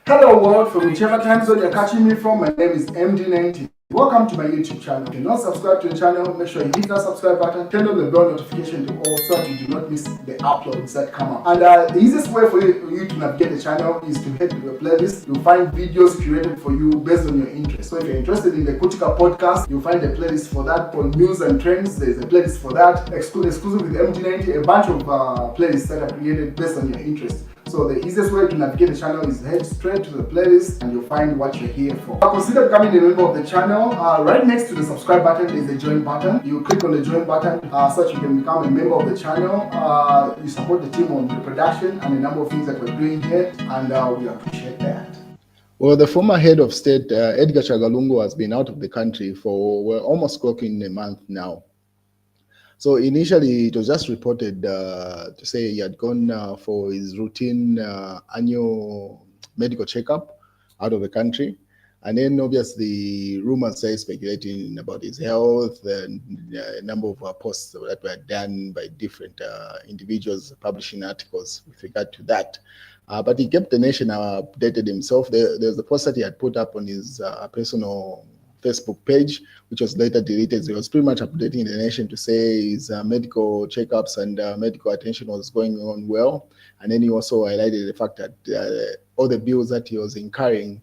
Hello world, from whichever time zone you're catching me from, my name is MD90. Welcome to my YouTube channel. If you're not subscribed to the channel, make sure you hit that subscribe button, turn on the bell notification to all so that you do not miss the uploads that come up. And the easiest way for you to navigate the channel is to head to the playlist. You'll find videos curated for you based on your interest. So if you're interested in the Kutika podcast, you'll find a playlist for that. For news and trends, there's a playlist for that. Exclusive with MD90, a bunch of playlists that are created based on your interest. So the easiest way to navigate the channel is head straight to the playlist and you'll find what you're here for. Consider becoming a member of the channel. Right next to the subscribe button is the join button. You click on the join button so that you can become a member of the channel. You support the team on the production and a number of things that we're doing here, and we appreciate that. Well, the former head of state, Edgar Lungu, has been out of the country for almost clocking a month now. So initially, it was just reported to say he had gone for his routine annual medical checkup out of the country. And then obviously, rumors started speculating about his health and a number of posts that were done by different individuals publishing articles with regard to that. But he kept the nation updated himself. There's a post that he had put up on his personal Facebook page, which was later deleted. So he was pretty much updating the nation to say his medical checkups and medical attention was going on well. And then he also highlighted the fact that all the bills that he was incurring,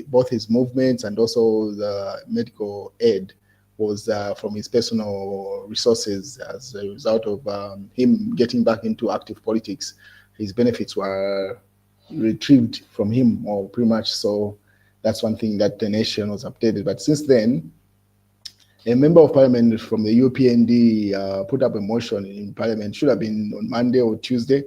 both his movements and also the medical aid, was from his personal resources as a result of him getting back into active politics. His benefits were retrieved from him, or pretty much so. That's one thing that the nation was updated. But since then, a member of parliament from the UPND put up a motion in parliament, should have been on Monday or Tuesday,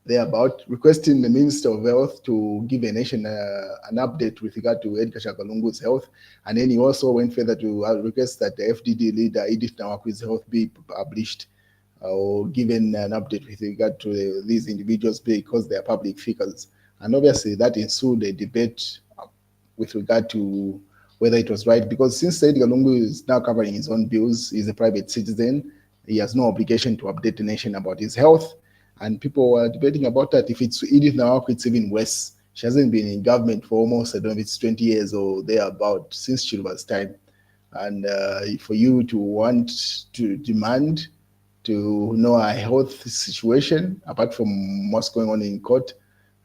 thereabout, requesting the Minister of Health to give the nation an update with regard to Edgar Lungu's health. And then he also went further to request that the FDD leader, Edith Nawakwi's health, be published or given an update with regard to these individuals because they are public figures. And obviously that ensued a debate with regard to whether it was right, because since Edgar Lungu is now covering his own bills, he's a private citizen, he has no obligation to update the nation about his health. And people were debating about that. If it's Edith Nawakwi, it's even worse. She hasn't been in government for almost, I don't know if it's 20 years or thereabout, since Chilwa's time. And for you to want to demand to know her health situation, apart from what's going on in court,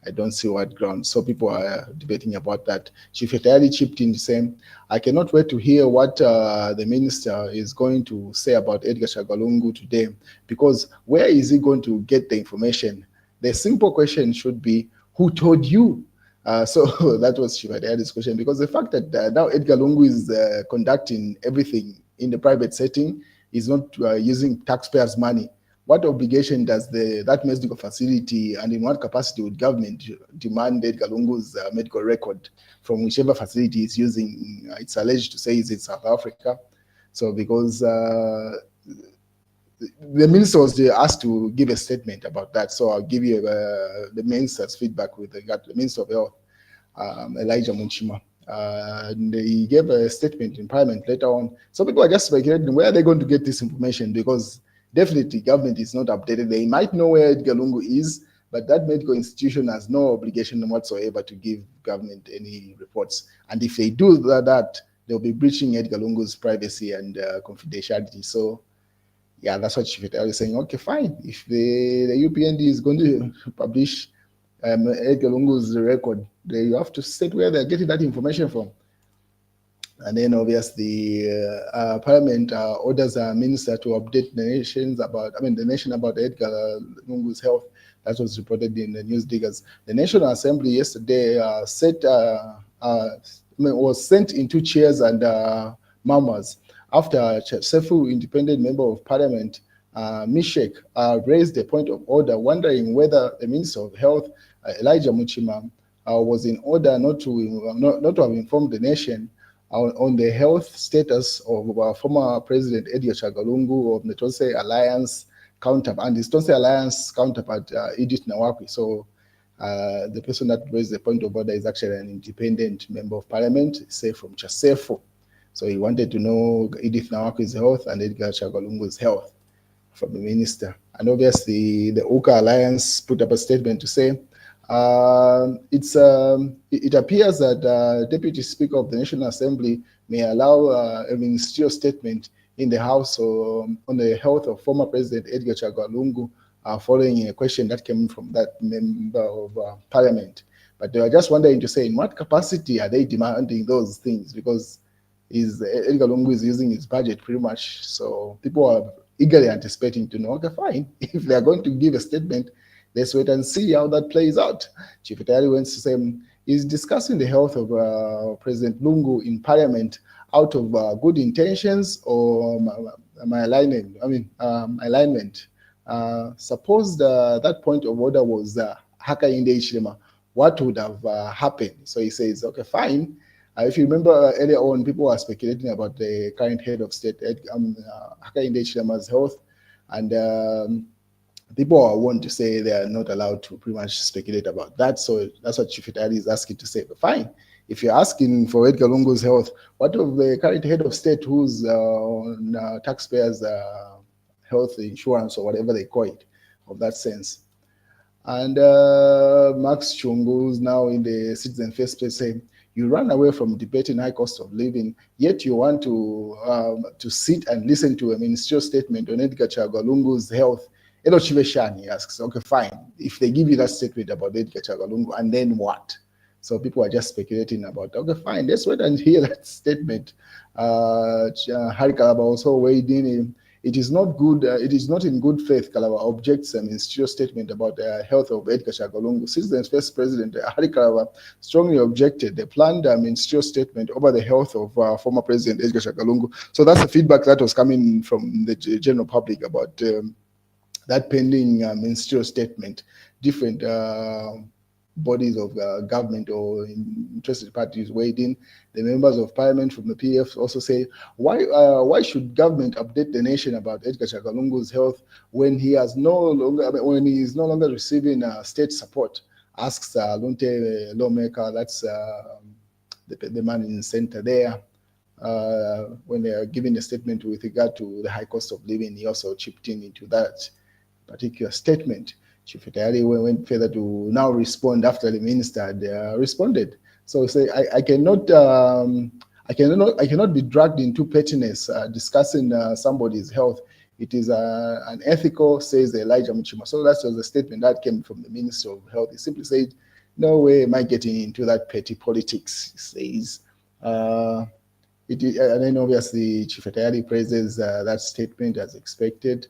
I don't see what ground. So people are debating about that. Chief Etayali chipped in saying, I cannot wait to hear what the minister is going to say about Edgar Lungu today, because where is he going to get the information? The simple question should be, who told you? So that was Chief Etayali's question, because the fact that now Edgar Lungu is conducting everything in the private setting, is not using taxpayers' money. What obligation does that medical facility, and in what capacity would government demand Edgar Lungu's medical record from whichever facility is using? It's alleged to say is in South Africa. So because the minister was asked to give a statement about that, so I'll give you the minister's feedback with regard to the Minister of Health, Elijah Munchima. And he gave a statement in Parliament later on. So people are just speculating where are they going to get this information, because definitely government is not updated. They might know where Edgar Lungu is, but that medical institution has no obligation whatsoever to give government any reports. And if they do that, they'll be breaching Edgar Lungu's privacy and confidentiality. So yeah, that's what Chief Etayali is saying. Okay, fine. If the UPND is going to publish Edgar Lungu's record, they have to state where they're getting that information from. And then obviously Parliament orders a minister to update the nation about Edgar Lungu's health. That was reported in the News Diggers. The National Assembly yesterday was sent into chairs and murmurs after Sefu, independent member of Parliament, Mishek, raised a point of order, wondering whether the Minister of Health, Elijah Munchima, was in order not to have informed the nation on the health status of our former President Edgar Lungu of the Tonse Alliance counterpart, and his Tonse Alliance counterpart, Edith Nawakwi. So the person that raised the point of order is actually an independent member of Parliament, say from Chasefo. So he wanted to know Edith Nawakwi's health and Edgar Lungu's health from the minister. And obviously the Uka Alliance put up a statement to say, It appears that Deputy Speaker of the National Assembly may allow a ministerial statement in the House on the health of former President Edgar Chagwa Lungu following a question that came from that member of Parliament. But they were just wondering to say, in what capacity are they demanding those things? Because Edgar Lungu is using his budget pretty much, so people are eagerly anticipating to know, okay, fine, if they are going to give a statement, let's wait and see how that plays out. Chief Itali went to say he's discussing the health of President Lungu in Parliament out of good intentions or my alignment. Alignment. Suppose that point of order was Haka Inde Ichilema, what would have happened? So he says, okay, fine. If you remember earlier on, people were speculating about the current head of state, Haka Inde Ichilema's health, and people want to say they are not allowed to pretty much speculate about that. So that's what Chief Itali is asking to say. But fine, if you're asking for Edgar Lungu's health, what of the current head of state who's on taxpayers' health insurance or whatever they call it, of that sense? And Max Chungu, who's now in the Citizen First Place, saying, you run away from debating high cost of living, yet you want to sit and listen to a ministerial statement on Edgar Chagwa Lungu's health. Elo Chiveshani asks, okay, fine. If they give you that statement about Edgar Chagwa Lungu, and then what? So people are just speculating about, okay, fine, let's wait and hear that statement. Hari Kalaba also weighed in. It is not good. It is not in good faith. Kalaba objects a ministerial statement about the health of Edgar Chagwa Lungu. Citizens First President Hari Kalaba strongly objected the planned ministerial statement over the health of former President Edgar Chagwa Lungu. So that's the feedback that was coming from the general public about that pending ministerial statement. Different bodies of government or interested parties weighed in. The members of parliament from the PF also say, why should government update the nation about Edgar Chagwa Lungu's health when he is no longer receiving state support? Asks Lunte lawmaker, that's the man in the center there. When they are giving a statement with regard to the high cost of living, he also chipped in into that particular statement. Chief Itali went further to now respond after the minister had responded. So say I cannot be dragged into pettiness discussing somebody's health. It is unethical, says Elijah Muchima. So that was the statement that came from the Minister of Health. He simply said, no way am I getting into that petty politics, he says. And then obviously Chief Itali praises that statement as expected.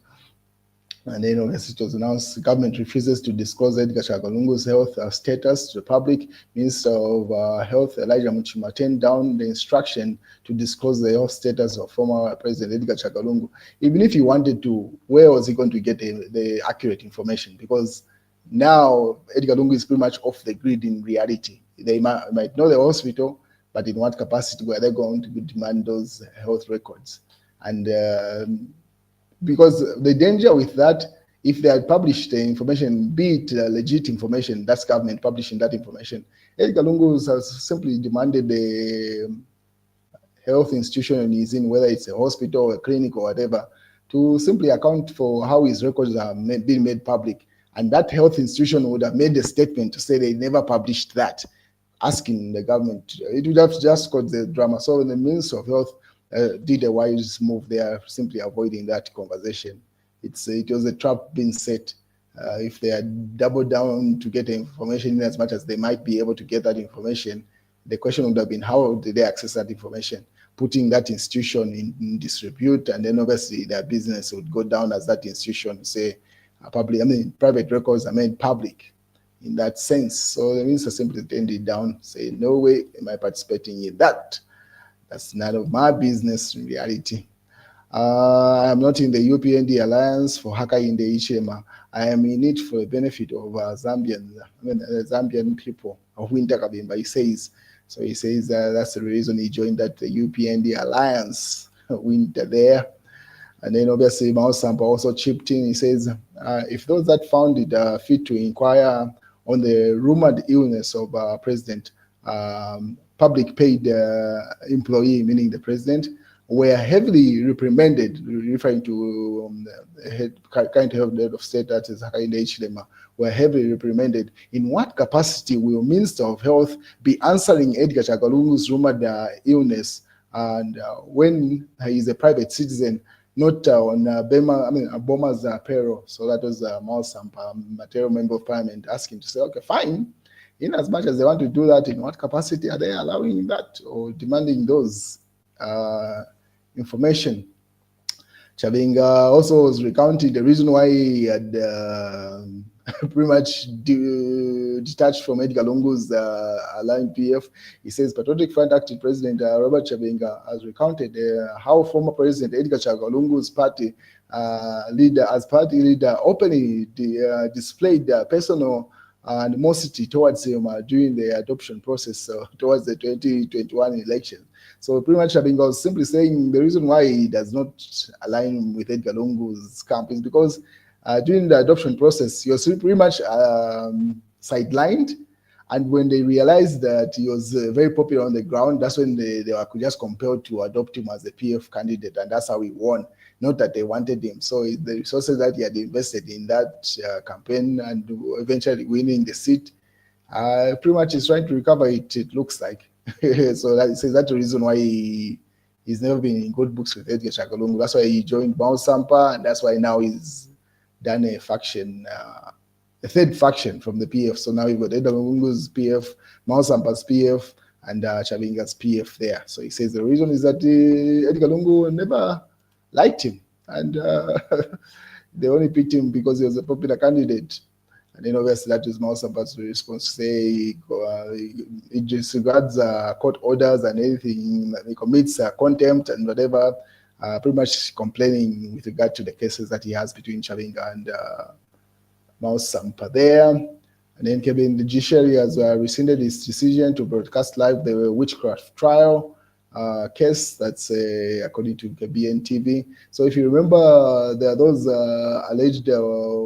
And then obviously it was announced the government refuses to disclose Edgar Chagwa Lungu's health status to the public. Minister of Health Elijah Muchima turned down the instruction to disclose the health status of former President Edgar Chagwa Lungu. Even if he wanted to, where was he going to get the accurate information? Because now Edgar Lungu is pretty much off the grid in reality. They might know the hospital, but in what capacity were they going to demand those health records? And because the danger with that, if they had published the information, be it legit information, that's government publishing that information. Edgar Lungu has simply demanded the health institution he's in, whether it's a hospital or a clinic or whatever, to simply account for how his records are being made public. And that health institution would have made a statement to say they never published that, asking the government. It would have just caused the drama. So the Minister of Health did a wise move there, simply avoiding that conversation. It was a trap being set. If they had doubled down to get the information in as much as they might be able to get that information, the question would have been, how did they access that information? Putting that institution in disrepute, and then obviously their business would go down as that institution, say, private records are made public in that sense. So the minister simply turned it down, say, no way am I participating in that. That's none of my business in reality. I am not in the UPND Alliance for Haka Inde Ichilema. I am in it for the benefit of Zambian people of Winter Kabimba, he says. So he says that's the reason he joined that the UPND Alliance, Winter there. And then obviously Mao Sampa also chipped in. He says, if those that found it fit to inquire on the rumored illness of President, public paid employee, meaning the president, were heavily reprimanded, referring to the current head of state, that is Hakainde Hichilema, were heavily reprimanded. In what capacity will Minister of Health be answering Edgar Chagalungu's rumored illness, and when he is a private citizen, not on Boma's payroll? So that was Miles Sampa, Material Member of Parliament, asking to say, okay, fine. In as much as they want to do that, in what capacity are they allowing that or demanding those information? Chavinga also was recounting the reason why he had pretty much detached from Edgar Lungu's Align PF. He says Patriotic Front acting President Robert Chavinga has recounted how former President Edgar Lungu's party leader, openly displayed personal animosity towards him during the adoption process towards the 2021 election. So pretty much Chavinga was simply saying the reason why he does not align with Edgar Lungu's camp is because during the adoption process, he was pretty much sidelined. And when they realized that he was very popular on the ground, that's when they were just compelled to adopt him as the PF candidate. And that's how he won, not that they wanted him. So the resources that he had invested in that campaign and eventually winning the seat, pretty much is trying to recover it, it looks like. So that says that's the reason why he's never been in good books with Edgar Chagalungu. That's why he joined Mount Sampa, and that's why now he's done a faction, a third faction from the PF. So now you've got Edgar Lungu's PF, Mount Sampa's PF, and Chavinga's PF there. So he says the reason is that Edgar Lungu never liked him, and they only picked him because he was a popular candidate. And then obviously that is Mount Sampa's response to say he disregards court orders and anything, he commits contempt and whatever, pretty much complaining with regard to the cases that he has between Chavinga and Mount Sampa there. And then Kevin, the judiciary has rescinded its decision to broadcast live the witchcraft trial case. That's according to KBN TV. So if you remember, there are those alleged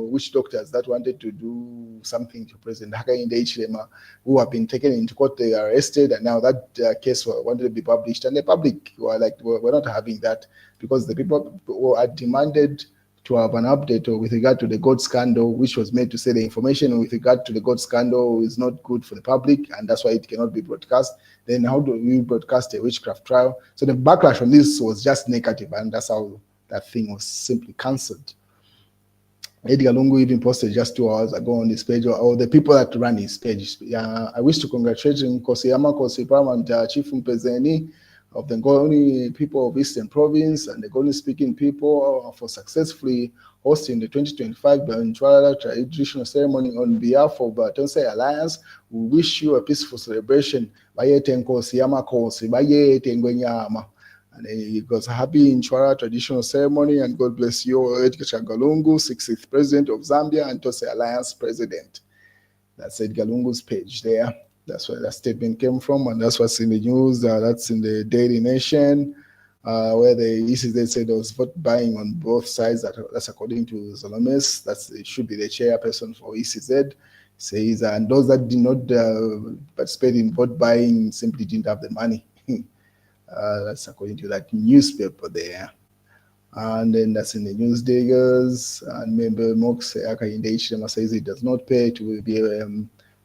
witch doctors that wanted to do something to President Hakainde Hichilema, who have been taken into court. They are arrested, and now that case wanted to be published, and the public were like, we're not having that, because the people who had demanded to have an update with regard to the gold scandal, which was made to say the information with regard to the gold scandal is not good for the public, and that's why it cannot be broadcast. Then how do we broadcast a witchcraft trial? So the backlash on this was just negative, and that's how that thing was simply cancelled. Edgar Lungu even posted just 2 hours ago on his page, or the people that run his page. I wish to congratulate Kosi Paramount Chief Mpezeni of the Ngoni people of Eastern Province and the Ngoni speaking people for successfully hosting the 2025 Banchwala traditional ceremony on behalf of Tonsai Alliance. We wish you a peaceful celebration. And it was a happy Nchwara traditional ceremony, and God bless you, Edgar Chagalungu, 60th President of Zambia and Tonsai Alliance President. That's Edgar Lungu's page there. That's where that statement came from, and that's what's in the news. That's in the Daily Nation, where the ECZ said there was vote buying on both sides. That's according to Zolomes. It should be the chairperson for ECZ. Says, and those that did not participate in vote buying simply didn't have the money. That's according to that newspaper there. And then that's in the News Diggers. And member Mox Hakainde Hichilema says it does not pay to be a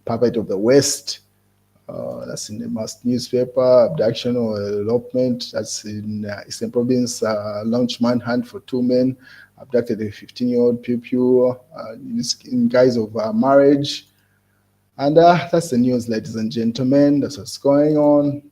puppet of the West. That's in the Must newspaper. Abduction or elopement. That's in Eastern Province. Launch manhunt for 2 men. Abducted a 15-year-old pupil in guise of marriage. And that's the news, ladies and gentlemen. That's what's going on.